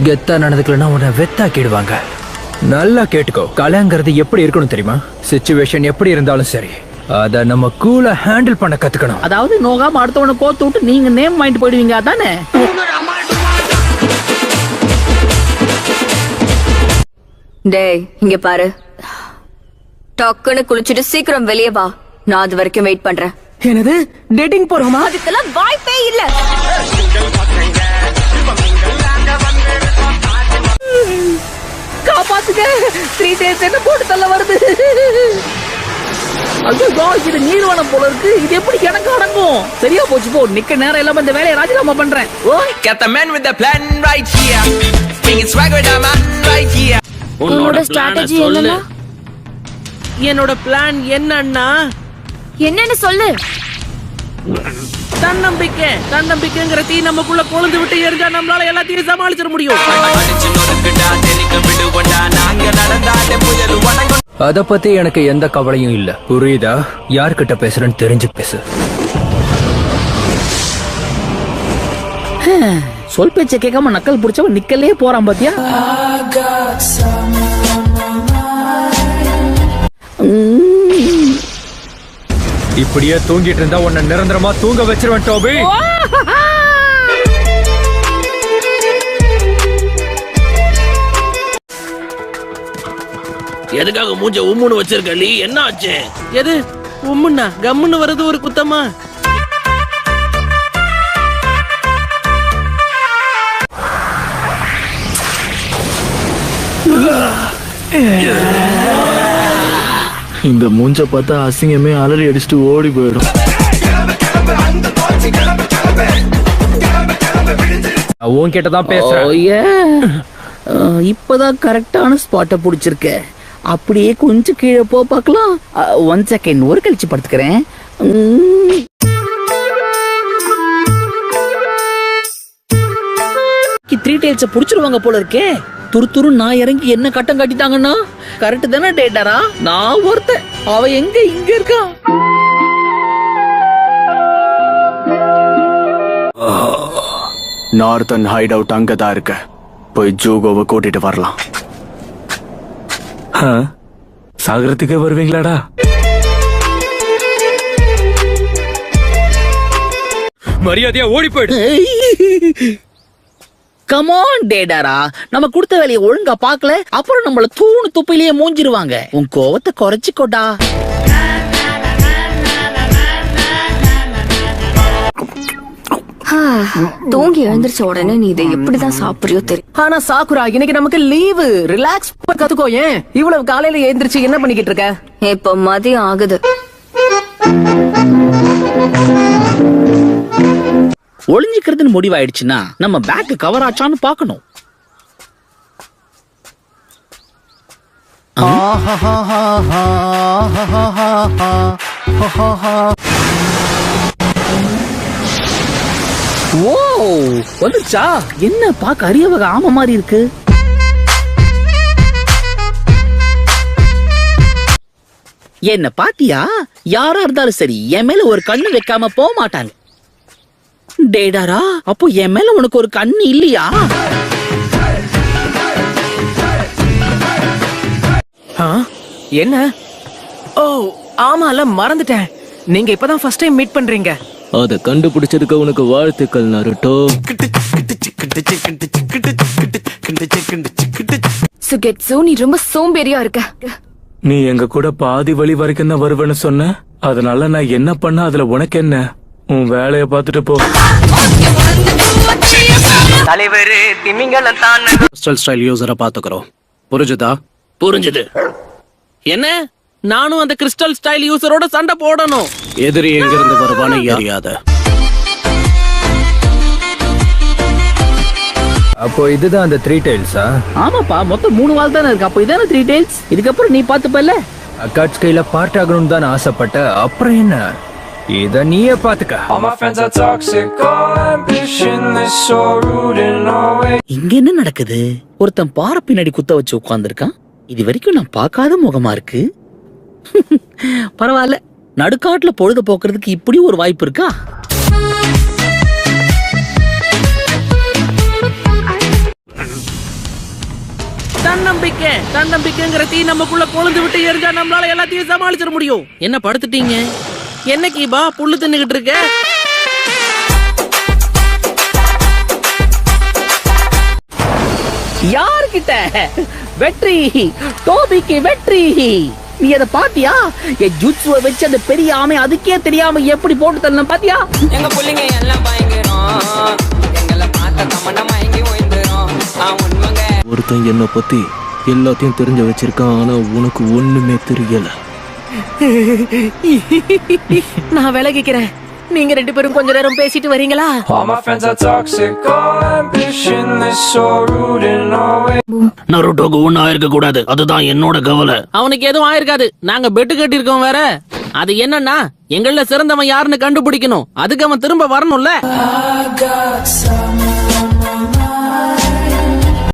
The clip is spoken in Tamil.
கெத்தா நடந்துக்கலன்னா உன்னை வெத்தாக்கிடுவாங்க. நல்லா கேட்டுக்கோ, கலைங்கிறது எப்படி இருக்கணும் தெரியுமா? சிச்சுவேஷன் எப்படி இருந்தாலும் சரி, அத நம்ம கூலா ஹேண்டில் பண்ண கத்துக்கணும். அதாவது நோகாம அடுத்தவனை கோத்து விட்டு நீங்க நேம் வாங்கிட்டு போயிடுவீங்க, அதானே? டேய் இங்க பாரு, டக்குன்னு குளிச்சுட்டு சீக்கிரம் வெளியே வா. நான் அது வரைக்கும் வெயிட் பண்றேன். என்னது, டேட்டிங் போறோமா? அதுக்கெல்லாம் வாய்ப்பே இல்ல. காப்பாத்துங்க, 3 days என்ன போட்டு தள்ள வருது. ஐயோ, இது நீர்வனம் போல இருக்கு. இது எப்படி எனக்கு அடங்கும்? சரியா போச்சு, போ. நிக்க நேரம் இல்லாம இந்த வேலையை ராஜினாமா பண்றேன். Got the man with the plan right here. Bringing swag with the man right here. உன்னோட ஸ்ட்ராட்டஜி என்னன்னா? என்னோட பிளான் என்னன்னா, என்னன்னு சொல்லு. தன்னம்பிக்கைங்கிற தீ நமக்குள்ள கொழுந்து விட்டு எரிஞ்சா நம்மளால எல்லாத்தையும் சமாளிச்சிட முடியும். அத பத்தி எனக்கு எந்த கவலையும் இல்ல, புரியுதா? யார்கிட்ட பேசுறேன்னு தெரிஞ்சு பேசு. சொல் பேச்ச கேட்காம நக்கல் புடிச்சவன் நிக்கலே போறான் பாத்தியா? இப்படியே தூங்கிட்டு இருந்தா உன்னை நிரந்தரமா தூங்க வச்சிருவேன் டோபி. எதுக்காக மூஞ்ச உம்முன்னு வச்சிருக்க நீ? என்ன ஆச்சு? எது உம்முன்னா கம்முன்னு வருது ஒரு குத்தமா? இந்த மூஞ்ச பார்த்தா அசிங்கமே அலறி அடிச்சுட்டு ஓடி போயிடும். உன்கிட்டதான் பேசுறேன். இப்பதான் கரெக்டான ஸ்பாட்ட புடிச்சிருக்க. அப்படியே கொஞ்சம் கீழே போ பார்க்கலாம். 1 செகண்ட், ஒரு கழிச்சு படுத்துக்கிறேன். 3 tails புடிச்சிருவாங்க போல இருக்கே. துரு நான் இறங்கி என்ன கட்டம் காட்டிட்டாங்கன்னா கரெக்ட் தானே டேட்டாரா? நான் ஒருத்தன், அவ எங்க இங்க இருக்கா? நார்த்தன் ஹைட் அவுட் அங்கதான் இருக்க. போய் ஜூகோவை கூட்டிட்டு வரலாம். சாகரத்துக்கே வருவீங்களாடா? மரியாதையா ஓடி போயிடு. கமான் டேடாரா, நம்ம கொடுத்த வேலையை ஒழுங்கா பாக்கல, அப்புறம் நம்மள தூணு துப்பிலேயே மூஞ்சிருவாங்க. உன் கோவத்தை குறைச்சிக்கோடா. தூங்கி எழுந்திருச்ச உடனே நீ இதை எப்படிதான் சாப்பிடுறியோ தெரியும். ஆனா சாக்குரா, இன்னைக்கு நமக்கு லீவு. ரிலாக்ஸ் கத்துக்கோ. ஏன் இவ்வளவு காலையில எழுந்திருச்சு என்ன பண்ணிக்கிட்டு இருக்க? இப்ப மதியம் ஆகுது. ஒளிஞ்சிக்கிறதுன்னு முடிவாயிடுச்சுன்னா நம்ம பேக் கவர் ஆச்சான்னு பாக்கணும். ஓ வந்துச்சா? என்ன பாக்க அரிய வகை ஆம மாதிரி இருக்கு. என்ன பாத்தியா? யாரா இருந்தாலும் சரி என் மேல ஒரு கண்ணு வைக்காம போக மாட்டாங்க. டேடாரா, அப்போ என் மேல உனக்கு ஒரு கண்ணு இல்லையா? என்ன? ஓ ஆமால, மறந்துட்டேன். நீங்க இப்பதான் ஃபர்ஸ்ட் டைம் மீட் பண்றீங்க. அத கண்டுபிடிச்சதுக்கு உனக்கு வாழ்த்துக்கள் நருட்டோ. சுகெட்சு, நீ ரொம்ப சோம்பேறியா இருக்க. நீ எங்க கூட பாதி வழி வரைக்கும் தான் வருவேன்னு சொன்ன. அதனால நான் என்ன பண்ண அதுல உனக்கு என்ன? உன் வேலைய பாத்துட்டு போ. தலைவரு திமிங்கலம் தான். கிறிஸ்டல் ஸ்டைல் யூசரை பாத்துக்கிறோம். புரிஞ்சுதா? புரிஞ்சுது. என்ன, நானும் அந்த கிறிஸ்டல் ஸ்டைல் யூசரோட சண்டை போடணும்? எதிரி எங்கிருந்து வருவான்னு அறியாத. அப்போ இதுதான் அந்த 3 tailsா? ஆமாப்பா, மொத்தம் 3 வால் தானே இருக்கு. அப்போ இதான 3 tails. இதுக்கப்புறம் நீ பாத்துப்பல்ல. அக்காட்ஸ் கையில பார்ட் ஆகணும்னு தான் ஆசைப்பட்ட. அப்புறம் என்ன, இத நீயே பாத்துக்க. இங்க என்ன நடக்குது? ஒருத்தன் பாறை பின்னாடி குத்த வச்சு உட்கார்ந்துருக்கான். இது வரைக்கும் நான் பார்க்காத முகமா இருக்கு. பரவாயில்ல, நடுக்காட்டுல பொழுது போக்குறதுக்கு இப்படி ஒரு வாய்ப்பு இருக்கா? தன்னம்பிக்கை தன்னம்பிக்கைங்கிற தீ நமக்குள்ள கொழுந்து விட்டு எரிஞ்சா நம்மளால எல்லாத்தையும் சமாளிச்சிட முடியும். என்ன படுத்துட்டீங்க? என்ன கீபா புல்லு தின்னுகிட்டு இருக்க? யார்கிட்ட? வெற்றி, டோபிக்கு வெற்றி. நீ அத பாத்தியா? என் ஜுட்சுவை வச்சு அந்த பெரிய ஆமை அதுக்கே தெரியாம எப்படி போட்டு தரணும் பாத்தியா? எங்க புள்ளிங்க எல்லாம் பயங்கரம், எங்களை பார்த்த கமண்டம் வாங்கி ஓய்ந்துரும். உண்மைங்க. ஒருத்தன் என்ன பத்தி எல்லாத்தையும் தெரிஞ்ச வச்சிருக்கான், ஆனா உனக்கு ஒண்ணுமே தெரியல. நான் விலகிக்கிறேன். நீங்க 2 பேரும் கொஞ்ச நேரம் பேசிட்டு வரீங்களா? All my friends are toxic, all ambitionless, so rude and always. நருட்டோக்கு ஒன்னும் ஆயிருக்க கூடாது, அதுதான் என்னோட கவலை. அவனுக்கு எதுவும் ஆயிருக்காது. நாங்க பெட்டு கட்டி இருக்கோம் வேற. அது என்னன்னா எங்கள சிறந்தவன் யாருன்னு கண்டுபிடிக்கணும். அதுக்கு அவன் திரும்ப வரணும்ல. I got some